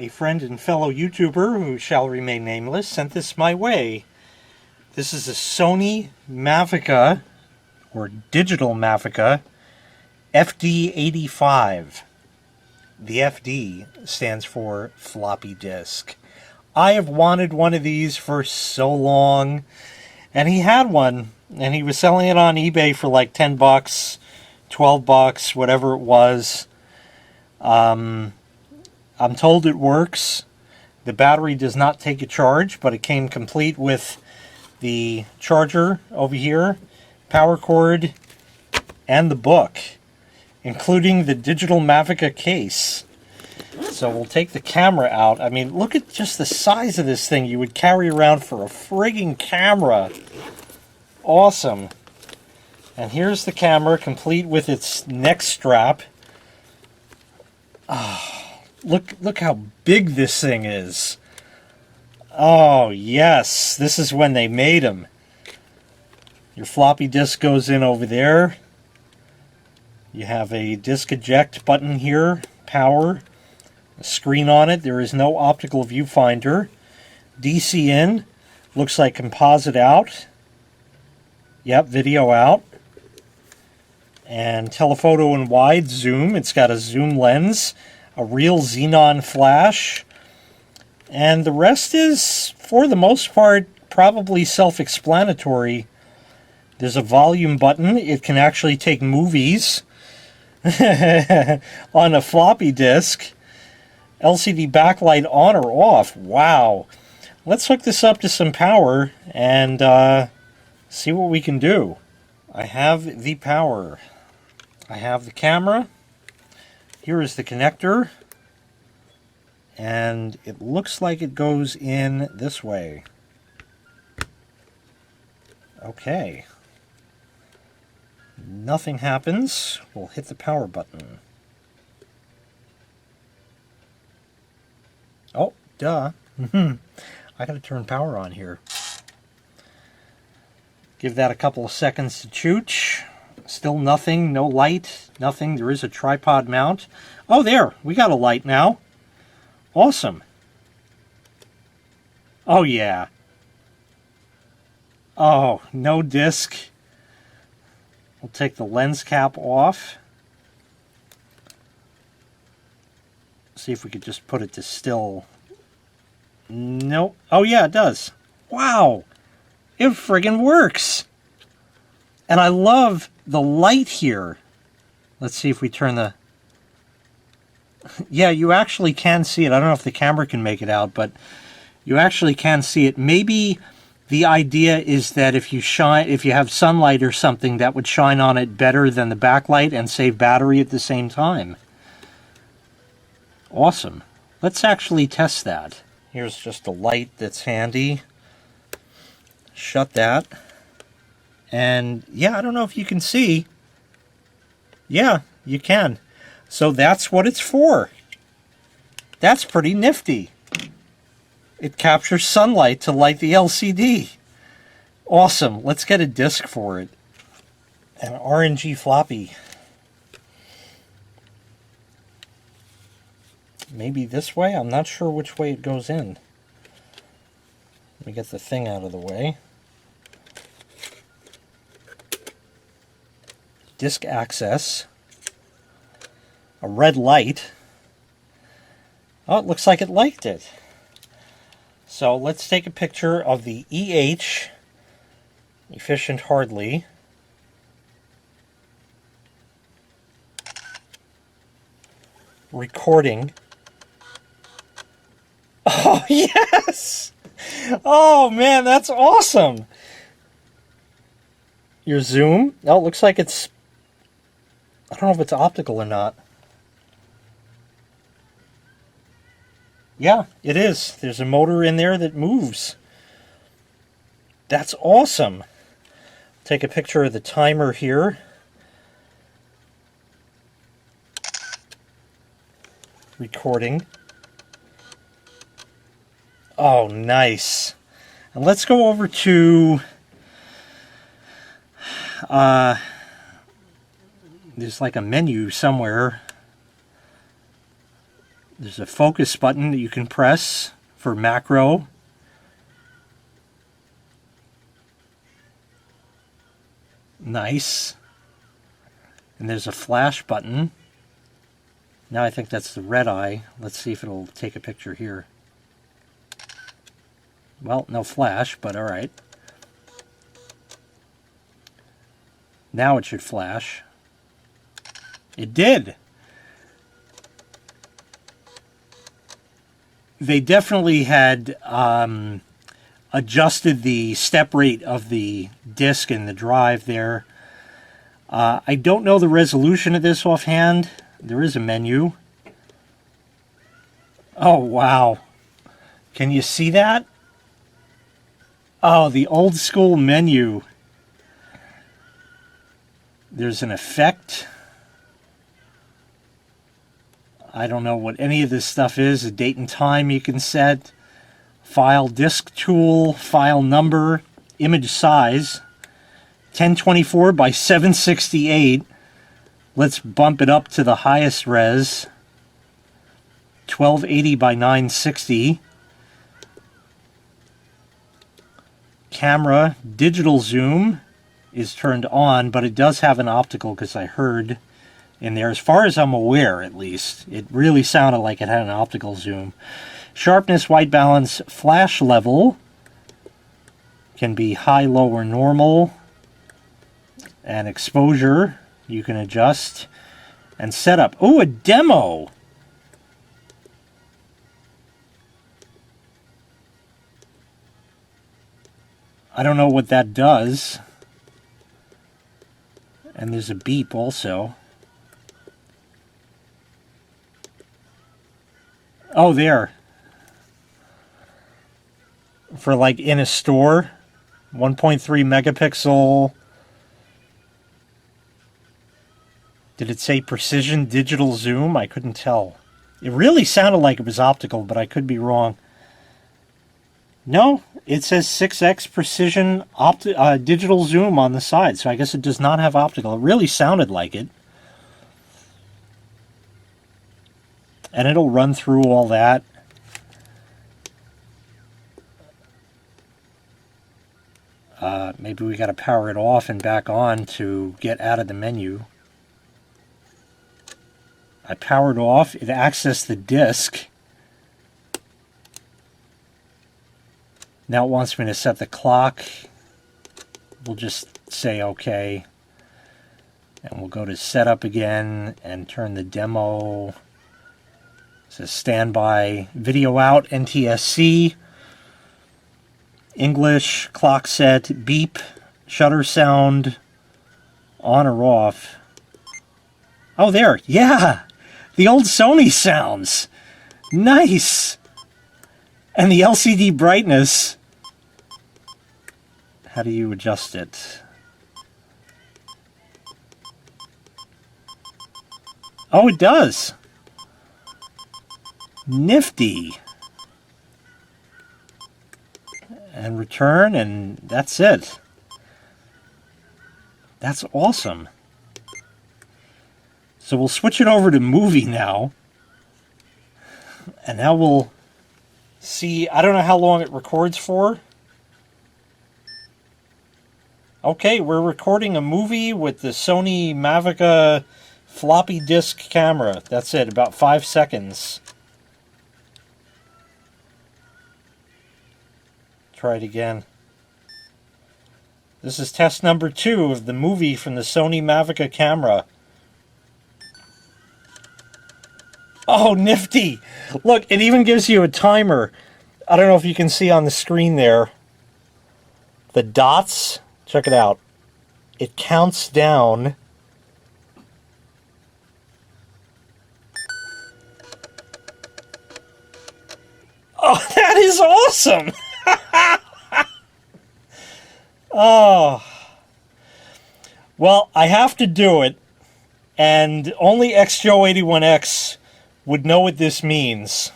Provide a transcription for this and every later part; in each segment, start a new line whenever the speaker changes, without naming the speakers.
A friend and fellow YouTuber who shall remain nameless sent this my way. This is a Sony Mavica, or digital Mavica, FD-85. The FD stands for floppy disk. I have wanted one of these for so long, and he had one, and he was selling it on eBay for like 10 bucks, 12 bucks, whatever it was. I'm told it works. The battery does not take a charge, but it came complete with the charger over here, power cord, and the book, including the digital Mavica case. So we'll take the camera out. I mean, look at just the size of this thing you would carry around for a frigging camera. Awesome. And here's the camera, complete with its neck strap. Look how big this thing is. Oh, yes. This is when they made them. Your floppy disk goes in over there. You have a disk eject button here. Power. A screen on it. There is no optical viewfinder. DC in. Looks like composite out. Yep, video out. And telephoto and wide zoom. It's got a zoom lens. A real xenon flash, and the rest is, for the most part, probably self-explanatory. There's a volume button. It can actually take movies on a floppy disk. LCD backlight on or off. Wow. Let's hook this up to some power and see what we can do. I have the power. I have the camera. Here is the connector, and it looks like it goes in this way. Okay. Nothing happens. We'll hit the power button. Oh, duh. I gotta turn power on here. Give that a couple of seconds to chooch. Still nothing, no light, nothing. There is a tripod mount. Oh, there, we got a light now. Awesome. Oh, yeah. Oh, no disc. We'll take the lens cap off. See if we could just put it to still. Nope. Oh, yeah, it does. Wow. It friggin' works. And I love the light here. Let's see if we turn the... Yeah, you actually can see it. I don't know if the camera can make it out, but you actually can see it. Maybe the idea is that if you have sunlight or something, that would shine on it better than the backlight and save battery at the same time. Awesome. Let's actually test that. Here's just a light that's handy. Shut that. And yeah, I don't know if you can see. Yeah, you can. So that's what it's for. That's pretty nifty. It captures sunlight to light the LCD. Awesome. Let's get a disc for it. An RNG floppy. Maybe this way? I'm not sure which way it goes in. Let me get the thing out of the way. Disk access, a red light. Oh, it looks like it liked it. So let's take a picture of the EH, efficient hardly. Recording. Oh, yes! Oh, man, that's awesome! Your zoom. Oh, it looks like it's... I don't know if it's optical or not. Yeah, it is. There's a motor in there that moves. That's awesome. Take a picture of the timer here. Recording. Oh, nice. And let's go over to... there's like a menu somewhere. There's a focus button that you can press for macro. Nice. And there's a flash button. Now I think that's the red eye. Let's see if it'll take a picture here. Well, no flash, but all right. Now it should flash. It did. They definitely had adjusted the step rate of the disk and the drive there. I don't know the resolution of this offhand. There is a menu. Oh, wow. Can you see that? Oh, the old school menu. There's an effect. I don't know what any of this stuff is. A date and time you can set. File disk tool, file number, image size. 1024 by 768. Let's bump it up to the highest res. 1280 by 960. Camera, digital zoom is turned on, but it does have an optical because I heard in there, as far as I'm aware at least, it really sounded like it had an optical zoom. Sharpness, white balance, flash level can be high, low, or normal. And exposure you can adjust. And setup. Oh, a demo! I don't know what that does. And there's a beep also. Oh, there. For like in a store. 1.3 megapixel. Did it say precision digital zoom? I couldn't tell. It really sounded like it was optical, but I could be wrong. No, it says 6x precision digital zoom on the side, so I guess it does not have optical. It really sounded like it. And it'll run through all that. Maybe we got to power it off and back on to get out of the menu. I powered off. It accessed the disk. Now it wants me to set the clock. We'll just say OK. And we'll go to setup again and turn the demo. It says standby, video out, NTSC, English, clock set, beep, shutter sound, on or off. Oh, there. Yeah. The old Sony sounds. Nice. And the LCD brightness. How do you adjust it? Oh, it does. Nifty. And return, and that's it. That's awesome. So we'll switch it over to movie now. And now we'll see. I don't know how long it records for. Okay, we're recording a movie with the Sony Mavica floppy disk camera. That's it, about 5 seconds. Try it again. This is test number 2 of the movie from the Sony Mavica camera. Oh, nifty! Look, it even gives you a timer. I don't know if you can see on the screen there. The dots. Check it out. It counts down. Oh, that is awesome! Oh. Well, I have to do it, and only XJoe81X would know what this means.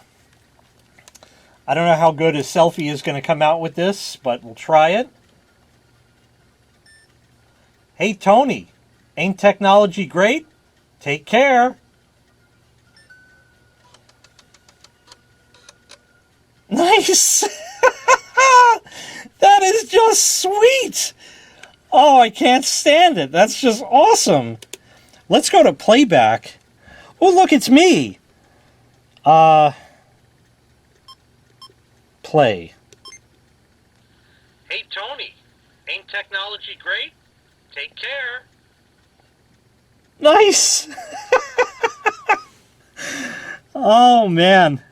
I don't know how good a selfie is going to come out with this, but we'll try it. Hey, Tony, ain't technology great? Take care. Nice! That is just sweet! Oh, I can't stand it. That's just awesome. Let's go to playback. Oh, look, it's me. Play.
Hey, Tony. Ain't technology great? Take care.
Nice! Oh, man.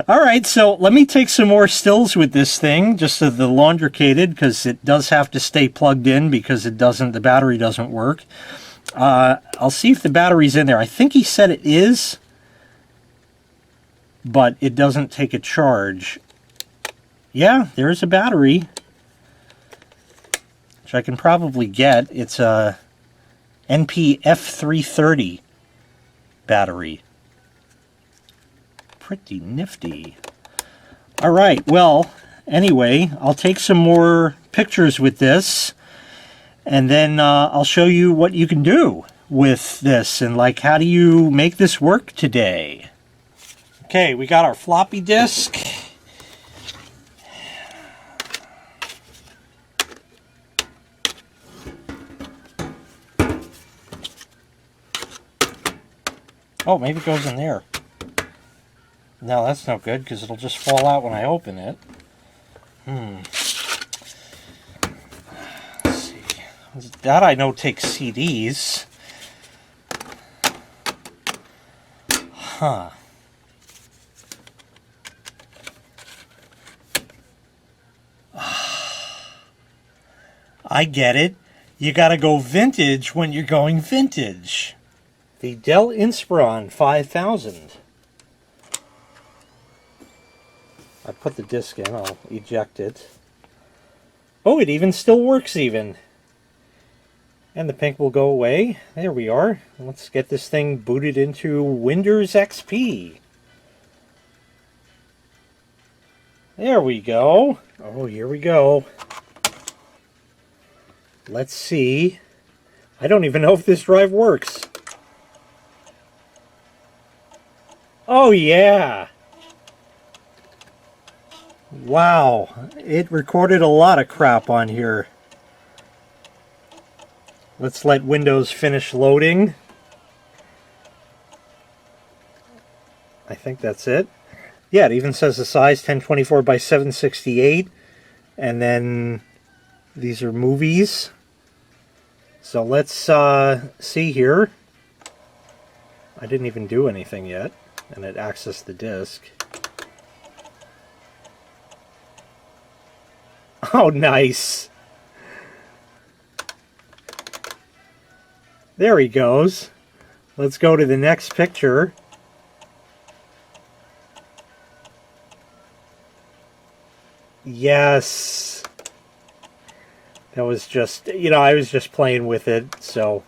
All right, so let me take some more stills with this thing, just so the laundricated, because it does have to stay plugged in because the battery doesn't work. I'll see if the battery's in there. I think he said it is, but it doesn't take a charge. Yeah, there's a battery, which I can probably get. It's a NP F330 battery. Pretty nifty. All right, well, anyway, I'll take some more pictures with this, and then I'll show you what you can do with this, and like, how do you make this work today? Okay, we got our floppy disk. Oh, maybe it goes in there. No, that's no good, because it'll just fall out when I open it. Let's see. That I know takes CDs. Huh. I get it. You gotta go vintage when you're going vintage. The Dell Inspiron 5000. I put the disc in, I'll eject it. Oh, it even still works even. And the pink will go away. There we are. Let's get this thing booted into Windows XP. There we go. Oh, here we go. Let's see. I don't even know if this drive works. Oh, yeah. Wow, it recorded a lot of crap on here. Let's let Windows finish loading. I think that's it. Yeah, it even says the size 1024 by 768. And then these are movies. So let's see here. I didn't even do anything yet. And it accessed the disk. Oh, nice. There he goes. Let's go to the next picture. Yes. That was just, you know, I was just playing with it, so.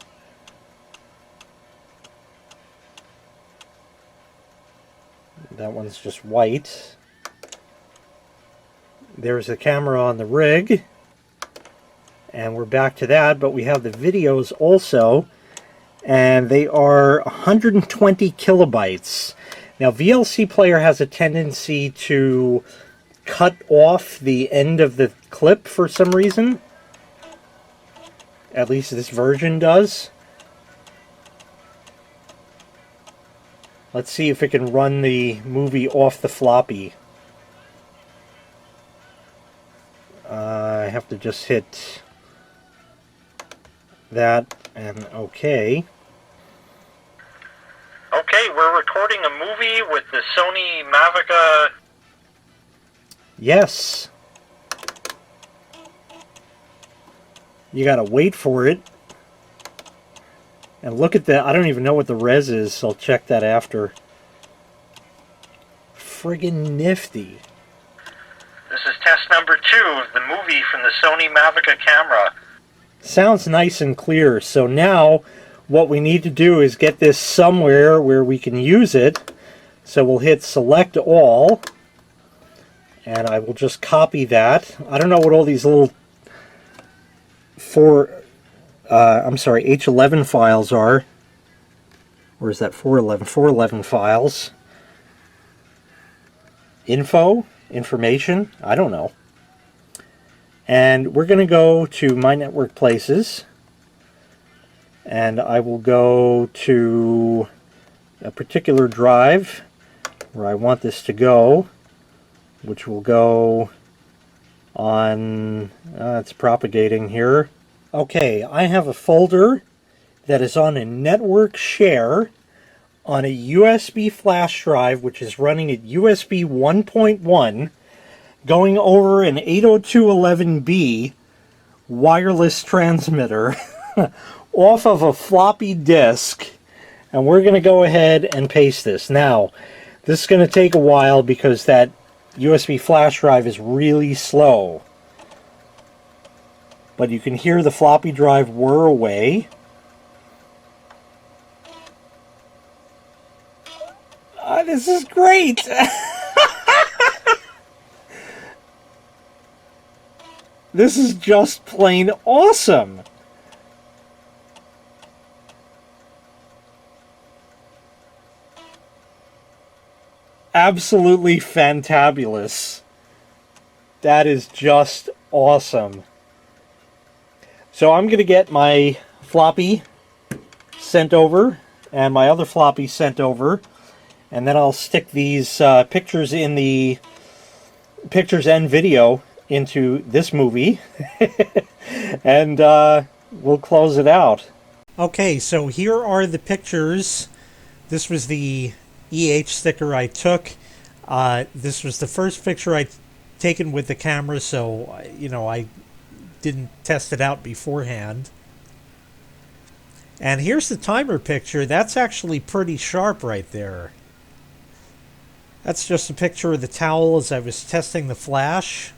That one's just white. There's the camera on the rig, and we're back to that, but we have the videos also, and they are 120 kilobytes. Now, VLC Player has a tendency to cut off the end of the clip for some reason. At least this version does. Let's see if it can run the movie off the floppy. I have to just hit that and OK.
Okay, we're recording a movie with the Sony Mavica.
Yes. You gotta wait for it. And look at that. I don't even know what the res is, so I'll check that after. Friggin' nifty.
This is test number 2 of the movie from the Sony Mavica camera.
Sounds nice and clear. So now what we need to do is get this somewhere where we can use it. So we'll hit select all. And I will just copy that. I don't know what all these little H11 files are. Or is that 411? 411 files. Info. information. I don't know. And we're going to go to My Network Places. And I will go to a particular drive where I want this to go, which will go on, it's propagating here. Okay, I have a folder that is on a network share on a USB flash drive, which is running at USB 1.1, going over an 802.11b wireless transmitter off of a floppy disk, and we're going to go ahead and paste this. Now, this is going to take a while because that USB flash drive is really slow. But you can hear the floppy drive whir away. This is great! This is just plain awesome! Absolutely fantabulous. That is just awesome. So I'm going to get my floppy sent over and my other floppy sent over, and then I'll stick these pictures in the pictures and video into this movie and we'll close it out. Okay, so here are the pictures. This was the EH sticker I took. This was the first picture I'd taken with the camera, so you know, I didn't test it out beforehand. And here's the timer picture. That's actually pretty sharp right there. That's just a picture of the towel as I was testing the flash.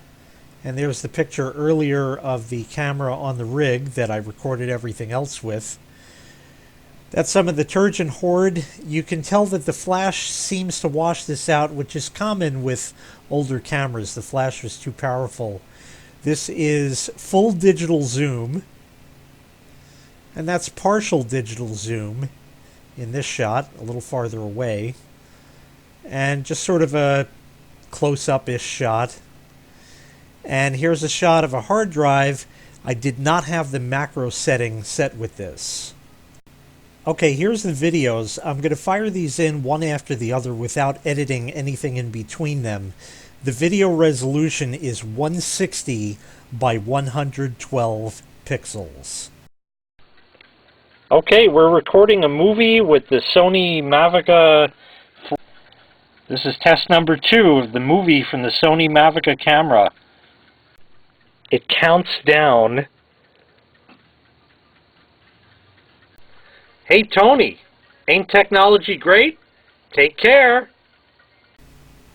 And there's the picture earlier of the camera on the rig that I recorded everything else with. That's some of the Turgeon Horde. You can tell that the flash seems to wash this out, which is common with older cameras. The flash was too powerful. This is full digital zoom. And that's partial digital zoom in this shot, a little farther away. And just sort of a close-up-ish shot. And here's a shot of a hard drive. I did not have the macro setting set with this. Okay, here's the videos. I'm going to fire these in one after the other without editing anything in between them. The video resolution is 160 by 112 pixels. Okay, we're recording a movie with the Sony Mavica. This is test number 2 of the movie from the Sony Mavica camera. It counts down. Hey Tony, ain't technology great? Take care.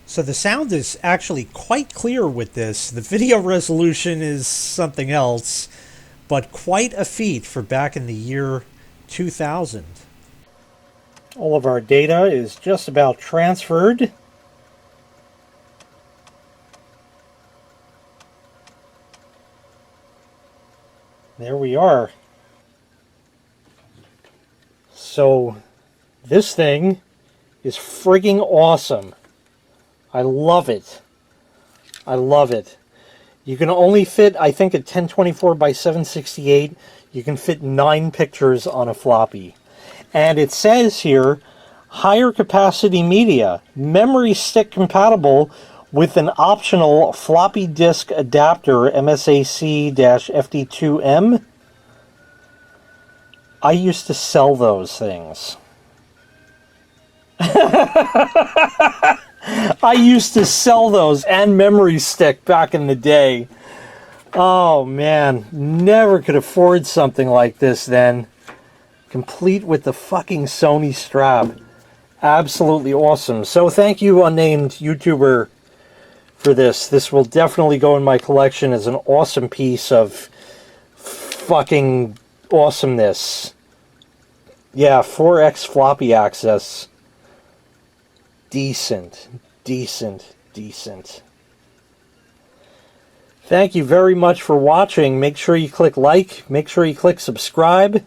So the sound is actually quite clear with this. The video resolution is something else, but quite a feat for back in the year 2000. All of our data is just about transferred. There we are. So this thing is frigging awesome. I love it. I love it. You can only fit, I think, at 1024 by 768, you can fit 9 pictures on a floppy. And it says here, higher capacity media, memory stick compatible with an optional floppy disk adapter, MSAC-FD-85. I used to sell those things. I used to sell those and memory stick back in the day. Oh man, never could afford something like this then. Complete with the fucking Sony strap. Absolutely awesome. So thank you, unnamed YouTuber, for this. This will definitely go in my collection as an awesome piece of fucking awesomeness. Yeah, 4x floppy access. Decent, decent, decent. Thank you very much for watching. Make sure you click like, make sure you click subscribe.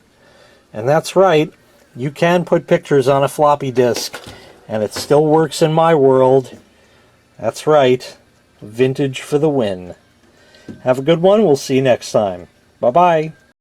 And that's right, you can put pictures on a floppy disk, and it still works in my world. That's right. Vintage for the win. Have a good one. We'll see you next time. Bye-bye.